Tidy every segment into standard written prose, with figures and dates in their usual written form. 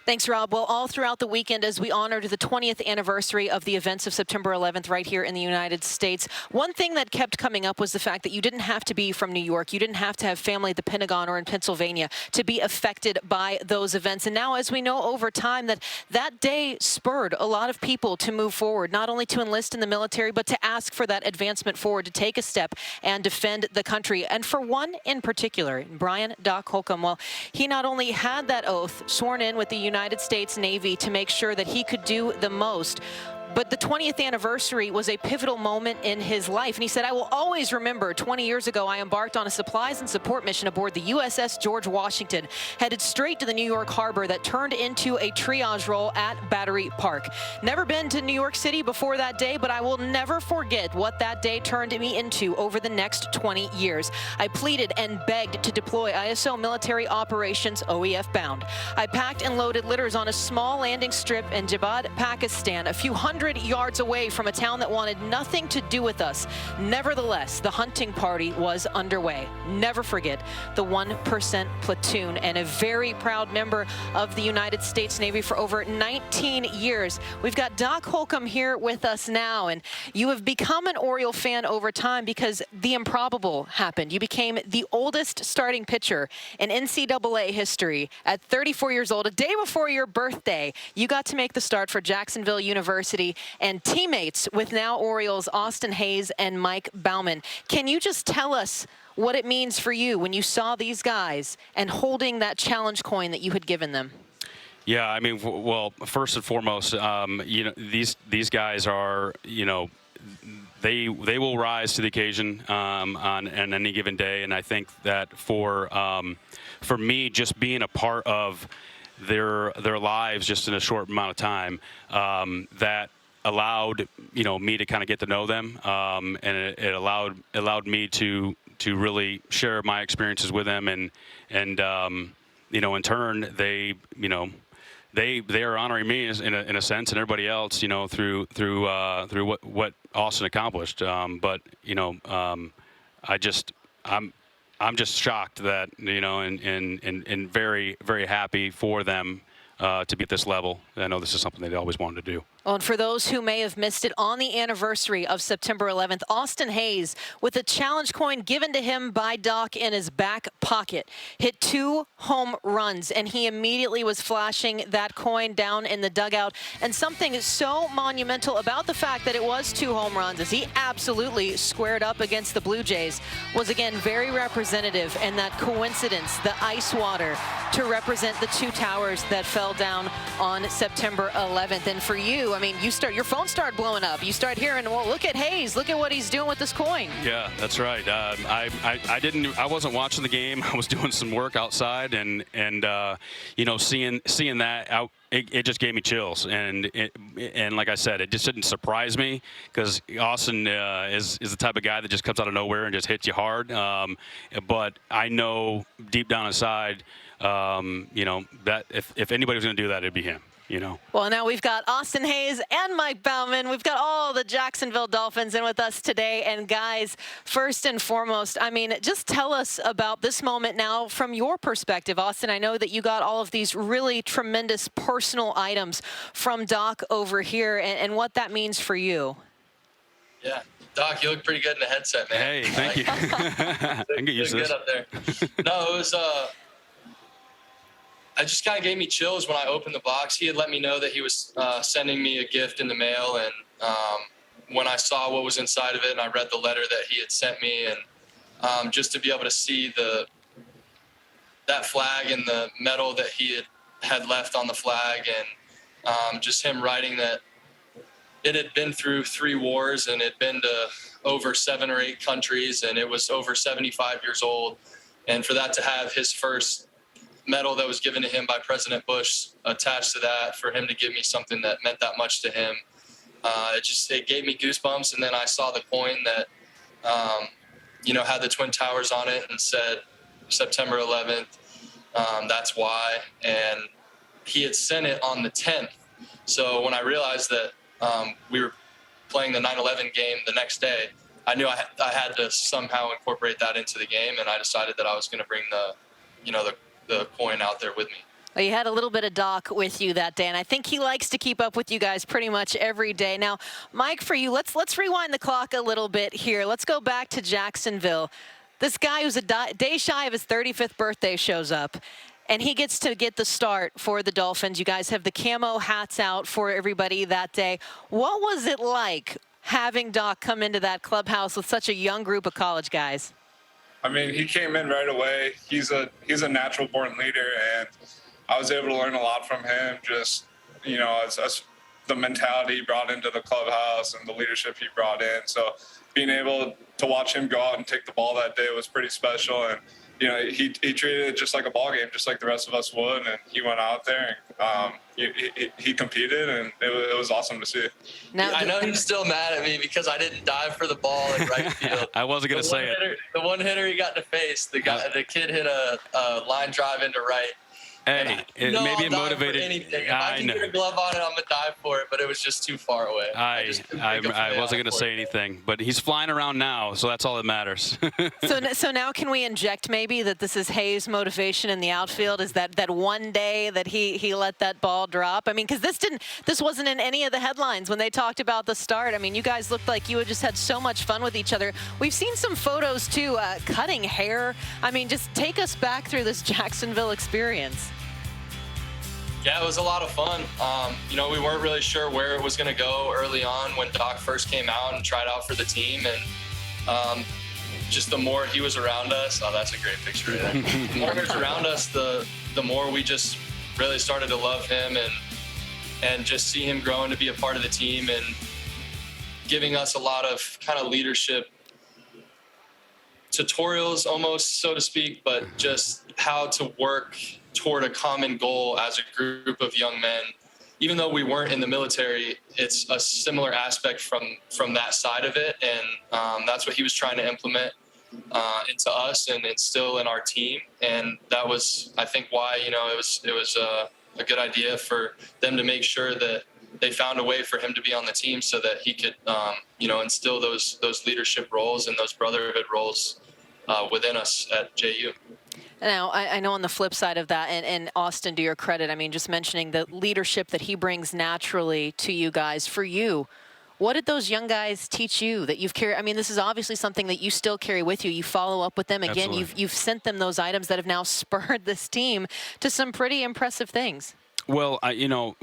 Thanks, Rob. Well, all throughout the weekend, as we honored the 20th anniversary of the events of September 11th right here in the United States, one thing that kept coming up was the fact that you didn't have to be from New York. You didn't have to have family at the Pentagon or in Pennsylvania to be affected by those events. And now, as we know over time, that day spurred a lot of people to move forward, not only to enlist in the military, but to ask for that advancement forward, to take a step and defend the country. And for one in particular, Brian Doc Holcomb, well, he not only had that oath sworn in with the United States Navy to make sure that he could do the most, but the 20th anniversary was a pivotal moment in his life. And he said, I will always remember 20 years ago, I embarked on a supplies and support mission aboard the USS George Washington, headed straight to the New York harbor that turned into a triage role at Battery Park. Never been to New York City before that day, but I will never forget what that day turned me into over the next 20 years. I pleaded and begged to deploy ISO military operations OEF bound. I packed and loaded litters on a small landing strip in Jabad, Pakistan, a few hundred yards away from a town that wanted nothing to do with us. Nevertheless, the hunting party was underway. Never forget the 1% platoon, and a very proud member of the United States Navy for over 19 years. We've got Doc Holcomb here with us now, and you have become an Oriole fan over time because the improbable happened. You became the oldest starting pitcher in NCAA history at 34 years old. A day before your birthday, you got to make the start for Jacksonville University and teammates with now Orioles Austin Hayes and Mike Baumann. Can you just tell us what it means for you when you saw these guys and holding that challenge coin that you had given them? Yeah, I mean, well, first and foremost, you know, these guys are, you know, they will rise to the occasion on any given day, and I think that for me, just being a part of their lives just in a short amount of time, that allowed, you know, me to kind of get to know them, and it allowed me to really share my experiences with them, and you know, in turn, they, you know, they are honoring me in a sense, and everybody else, you know, through what Austin accomplished. But you know, I'm just shocked that, you know, and very, very happy for them to be at this level. I know this is something they always wanted to do. Well, and for those who may have missed it, on the anniversary of September 11th, Austin Hayes, with a challenge coin given to him by Doc in his back pocket, hit 2 home runs, and he immediately was flashing that coin down in the dugout. And something so monumental about the fact that it was 2 home runs, as he absolutely squared up against the Blue Jays, was again very representative, and that coincidence, the ice water, to represent the 2 towers that fell down on September 11th. And for you, I mean, your phone started blowing up. You start hearing, well, look at Hayes. Look at what he's doing with this coin. Yeah, that's right. I wasn't watching the game. I was doing some work outside, and you know, seeing that out, it just gave me chills. And like I said, it just didn't surprise me, because Austin is the type of guy that just comes out of nowhere and just hits you hard. But I know deep down inside, you know, that if anybody was going to do that, it'd be him. You know. Well, now we've got Austin Hayes and Mike Baumann. We've got all the Jacksonville Dolphins in with us today. And guys, first and foremost, I mean, just tell us about this moment now from your perspective. Austin, I know that you got all of these really tremendous personal items from Doc over here, and what that means for you. Yeah, Doc, you look pretty good in the headset, man. Hey, thank you. I can get used to this. Good up there. No, it was it just kind of gave me chills when I opened the box. He had let me know that he was sending me a gift in the mail, and when I saw what was inside of it and I read the letter that he had sent me, and just to be able to see that flag and the medal that he had left on the flag, and just him writing that it had been through 3 wars and it had been to over 7 or 8 countries, and it was over 75 years old. And for that to have his first medal that was given to him by President Bush attached to that, for him to give me something that meant that much to him, it gave me goosebumps. And then I saw the coin that you know, had the Twin Towers on it and said September 11th, that's why. And he had sent it on the 10th. So when I realized that we were playing the 9/11 game the next day, I knew I had to somehow incorporate that into the game, and I decided that I was going to bring the coin out there with me. Well, you had a little bit of Doc with you that day, and I think he likes to keep up with you guys pretty much every day. Now, Mike, for you, let's rewind the clock a little bit here. Let's go back to Jacksonville. This guy who's a day shy of his 35th birthday shows up, and he gets to get the start for the Dolphins. You guys have the camo hats out for everybody that day. What was it like having Doc come into that clubhouse with such a young group of college guys? I mean, he came in right away. He's a natural born leader, and I was able to learn a lot from him. Just, as the mentality he brought into the clubhouse and the leadership he brought in. So being able to watch him go out and take the ball that day was pretty special. And he treated it just like a ball game, just like the rest of us would. And he went out there and he competed, and it was awesome to see. Now, I know he's still mad at me because I didn't dive for the ball in right field. I wasn't going to say it. The one hitter he got in the face, the kid hit a line drive into right. Hey, maybe it motivated. If I can get a glove on it, I'm gonna dive for it. But it was just too far away. I wasn't gonna say anything, but he's flying around now, so that's all that matters. So now can we inject maybe that this is Hayes' motivation in the outfield? Is that one day that he let that ball drop? I mean, because this wasn't in any of the headlines when they talked about the start. I mean, you guys looked like you had just had so much fun with each other. We've seen some photos too, cutting hair. I mean, just take us back through this Jacksonville experience. Yeah, it was a lot of fun. We weren't really sure where it was going to go early on when Doc first came out and tried out for the team. And just the more he was around us, oh, that's a great picture right there. The more he was around us, the more we just really started to love him and just see him growing to be a part of the team and giving us a lot of kind of leadership tutorials almost, so to speak, but just how to work toward a common goal as a group of young men. Even though we weren't in the military, it's a similar aspect from that side of it. And that's what he was trying to implement into us and instill in our team. And that was, I think, why, it was a good idea for them to make sure that they found a way for him to be on the team so that he could, instill those leadership roles and those brotherhood roles within us at JU. Now, I know on the flip side of that, and Austin, to your credit, I mean, just mentioning the leadership that he brings naturally to you guys. For you, what did those young guys teach you that you've carried? I mean, this is obviously something that you still carry with you. You follow up with them. Again, you've sent them those items that have now spurred this team to some pretty impressive things. Well,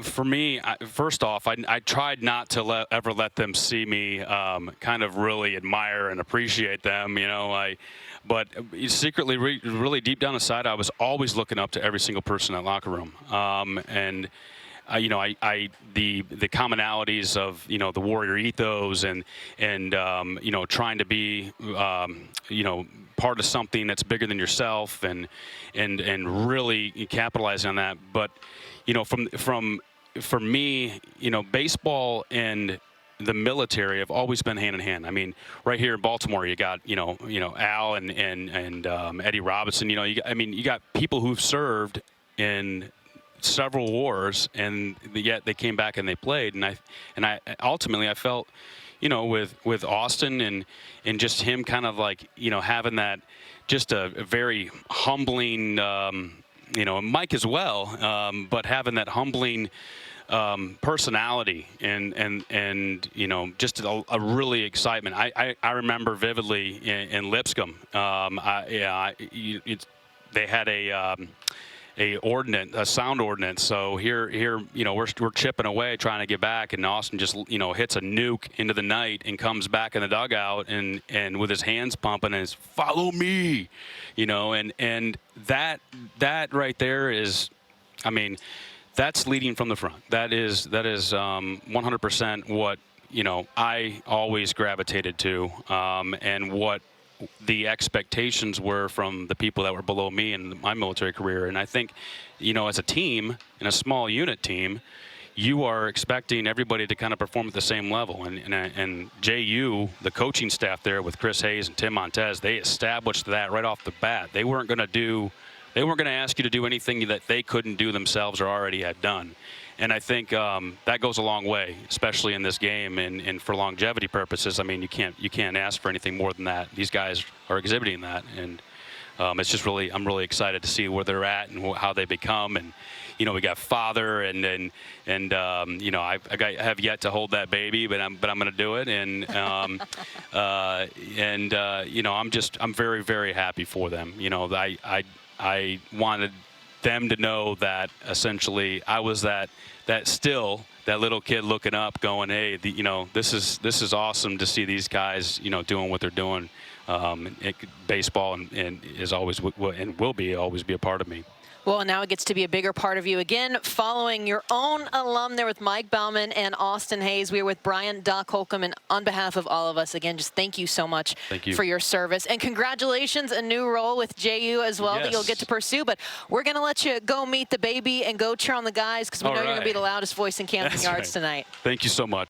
for me, first off, I tried not to ever let them see me kind of really admire and appreciate them, but secretly, really deep down inside, I was always looking up to every single person in that locker room. And the commonalities of the warrior ethos and trying to be part of something that's bigger than yourself and really capitalizing on that. But for me, baseball and the military have always been hand in hand. I mean, right here in Baltimore, you got Al and Eddie Robinson. You got people who've served in several wars, and yet they came back and they played. And I ultimately I felt, with Austin and just him kind of like having that just a very humbling. Mike as well, but having that humbling personality and just a really excitement. I remember vividly in Lipscomb. They had a sound ordinance. So here we're chipping away trying to get back, and Austin just hits a nuke into the night and comes back in the dugout and with his hands pumping and is follow me, and that right there is, I mean, that's leading from the front. That is 100% what I always gravitated to, and what the expectations were from the people that were below me in my military career. And I think, as a team, in a small unit team, you are expecting everybody to kind of perform at the same level. And JU, the coaching staff there with Chris Hayes and Tim Montez, they established that right off the bat. They weren't going to ask you to do anything that they couldn't do themselves or already had done. And I think that goes a long way, especially in this game and for longevity purposes. I mean, you can't ask for anything more than that. These guys are exhibiting that, and it's just really, I'm really excited to see where they're at and how they become. And you know, we got father, and you know, I have yet to hold that baby, but I'm going to do it. And you know, I'm very, very happy for them. You know, I wanted them to know that essentially I was that little kid looking up, going, hey, you know, this is awesome to see these guys, you know, doing what they're doing. Baseball and is always and will always be a part of me. Well, now it gets to be a bigger part of you again, following your own alum there with Mike Baumann and Austin Hayes. We are with Brian Doc Holcomb, and on behalf of all of us, again, just thank you so much for your service. And congratulations, a new role with JU as well that you'll get to pursue. But we're going to let you go meet the baby and go cheer on the guys, because we know you're going to be the loudest voice in Camden Yards tonight. Thank you so much.